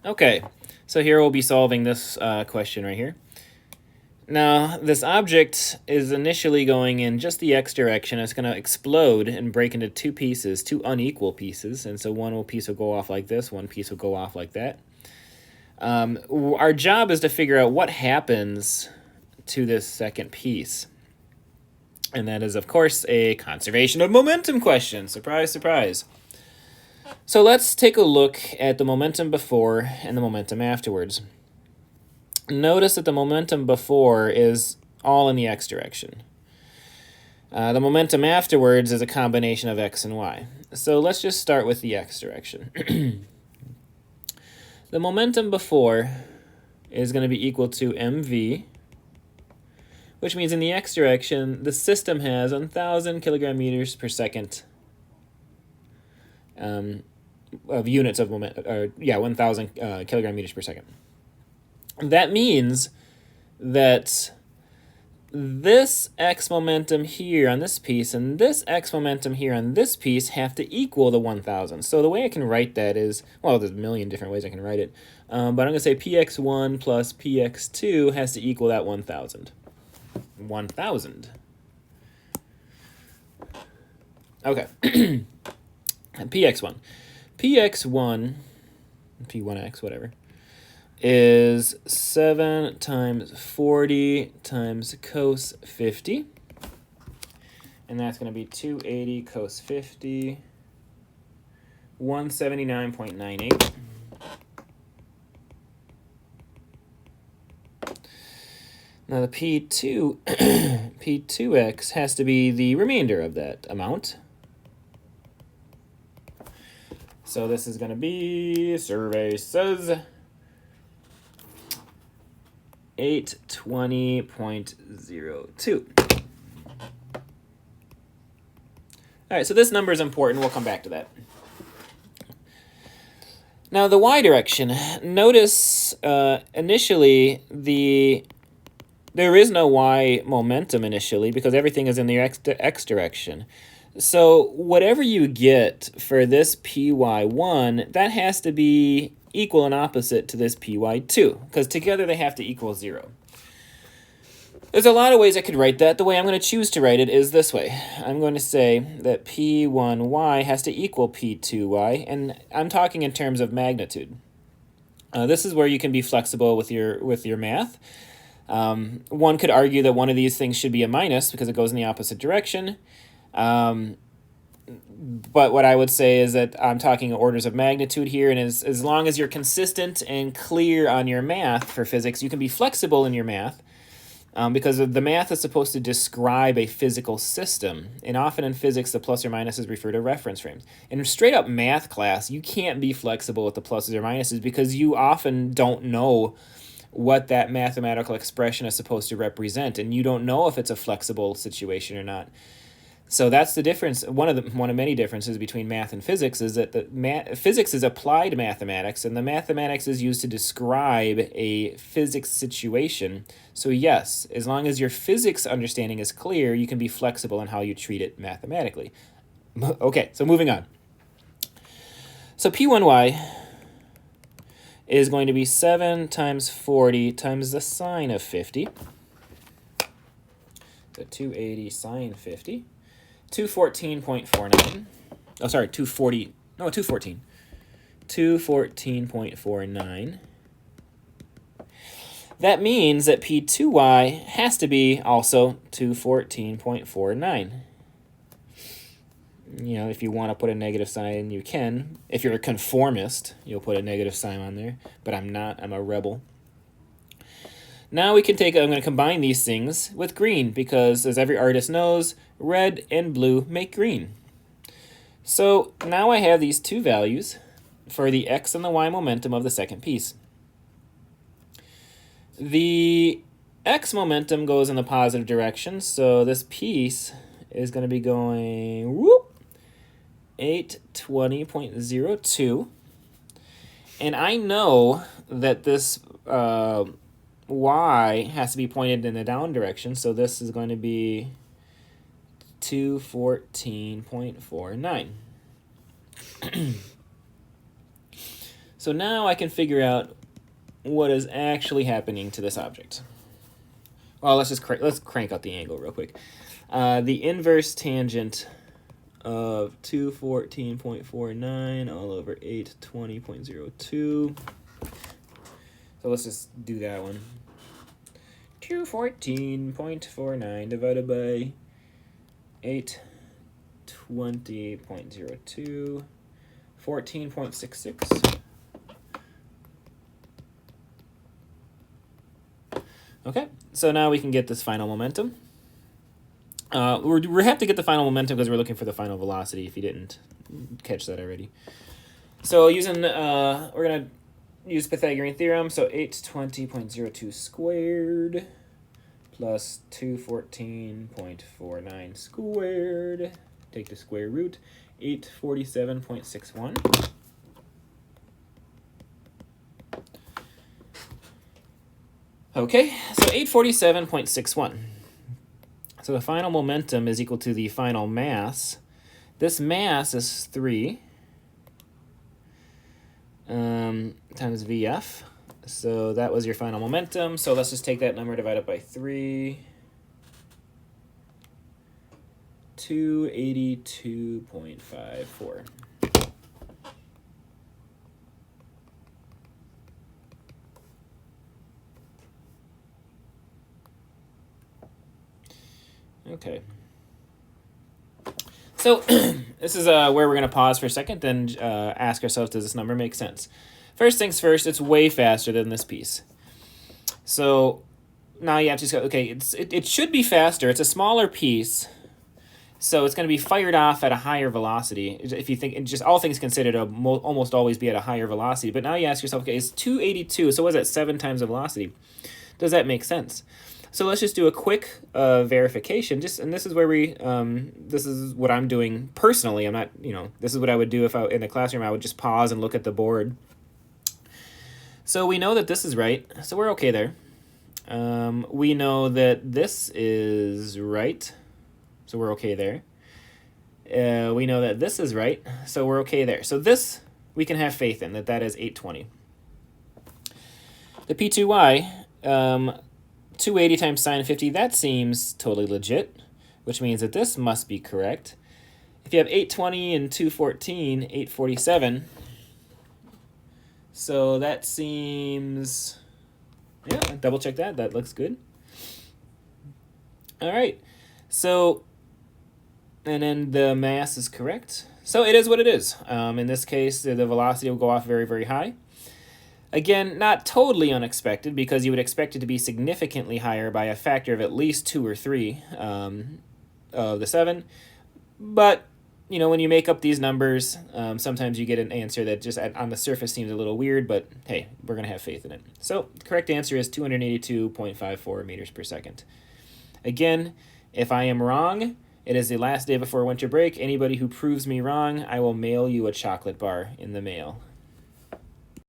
Okay, so here we'll be solving this question right here. Now, this object is initially going in just the x direction. It's going to explode and break into two pieces, two unequal pieces. And so one piece will go off like this, one piece will go off like that. Our job is to figure out what happens to this second piece. And that is, of course, a conservation of momentum question. Surprise, surprise. So let's take a look at the momentum before and the momentum afterwards. Notice that the momentum before is all in the x direction. The momentum afterwards is a combination of x and y. So let's just start with the x direction. The momentum before is going to be equal to mv, which means in the x direction, the system has 1,000 kilogram meters per second of units of momentum, 1,000 kilogram meters per second. That means that this x momentum here on this piece and this x momentum here on this piece have to equal the 1,000. So the way I can write that is, well, there's a million different ways I can write it, but I'm going to say px1 plus px2 has to equal that 1,000. 1,000. Okay. px1. px1, p1x, whatever, is 7 times 40 times cos 50. And that's going to be 280 cos 50, 179.98. Now the P2, P2x has to be the remainder of that amount. So this is going to be, survey says, 820.02. All right, so this number is important. We'll come back to that. Now the y direction, notice initially there is no y momentum initially because everything is in the x direction. So whatever you get for this py1, that has to be equal and opposite to this py2, because together they have to equal 0. There's a lot of ways I could write that. The way I'm going to choose to write it is this way. I'm going to say that p1y has to equal p2y, and I'm talking in terms of magnitude. This is where you can be flexible with your math. One could argue that one of these things should be a minus because it goes in the opposite direction. But what I would say is that I'm talking orders of magnitude here, and as long as you're consistent and clear on your math for physics, you can be flexible in your math, because the math is supposed to describe a physical system, and often in physics the plus or minuses refer to reference frames. In straight up math class, you can't be flexible with the pluses or minuses because you often don't know what that mathematical expression is supposed to represent, and you don't know if it's a flexible situation or not. So that's the difference. One of many differences between math and physics is that physics is applied mathematics, and the mathematics is used to describe a physics situation. So yes, as long as your physics understanding is clear, you can be flexible in how you treat it mathematically. Okay, so moving on. So P1y is going to be 7 times 40 times the sine of 50. So 280 sine 50. 214.49. Oh, sorry, 240. No, 214. 214.49. That means that P2y has to be also 214.49. You know, if you want to put a negative sign, you can. If you're a conformist, you'll put a negative sign on there. But I'm not. I'm a rebel. Now I'm going to combine these things with green because, as every artist knows, red and blue make green. So now I have these two values for the x and the y momentum of the second piece. The x momentum goes in the positive direction, so this piece is going to be going 820.02. And I know that this y has to be pointed in the down direction, so this is going to be 214.49. So now I can figure out what is actually happening to this object. Well, let's crank out the angle real quick. The inverse tangent of 214.49 all over 820.02. So let's just do that one. 214.49 divided by 820.02, 14.66. Okay, so now we can get this final momentum. We have to get the final momentum because we're looking for the final velocity, if you didn't catch that already. So using, we're going to use Pythagorean theorem, so 820.02 squared plus 214.49 squared, take the square root, 847.61. Okay, so 847.61. So the final momentum is equal to the final mass. This mass is 3 times VF. So that was your final momentum. So let's just take that number divided by 3. 282.54. Okay. So this is where we're going to pause for a second and ask ourselves, does this number make sense? First things first, it's way faster than this piece. So now you have to just go, okay, it should be faster. It's a smaller piece, so it's going to be fired off at a higher velocity. If you think, just all things considered, it'll almost always be at a higher velocity. But now you ask yourself, okay, it's 282, so what is that, 7 times the velocity? Does that make sense? So let's just do a quick verification. And this is where this is what I'm doing personally. I'm not, this is what I would do if in the classroom. I would just pause and look at the board. So we know that this is right, so we're okay there. We know that this is right, so we're okay there. We know that this is right, so we're okay there. So this we can have faith in, that is 820. The P2y, 280 times sine of 50, that seems totally legit, which means that this must be correct. If you have 820 and 214, 847. So that seems, yeah, double check that. That looks good. All right. So, and then the mass is correct. So it is what it is. In this case, the velocity will go off very, very high. Again, not totally unexpected, because you would expect it to be significantly higher by a factor of at least 2 or 3 of the 7. But, when you make up these numbers, sometimes you get an answer that just on the surface seems a little weird, but hey, we're going to have faith in it. So the correct answer is 282.54 meters per second. Again, if I am wrong, it is the last day before winter break. Anybody who proves me wrong, I will mail you a chocolate bar in the mail.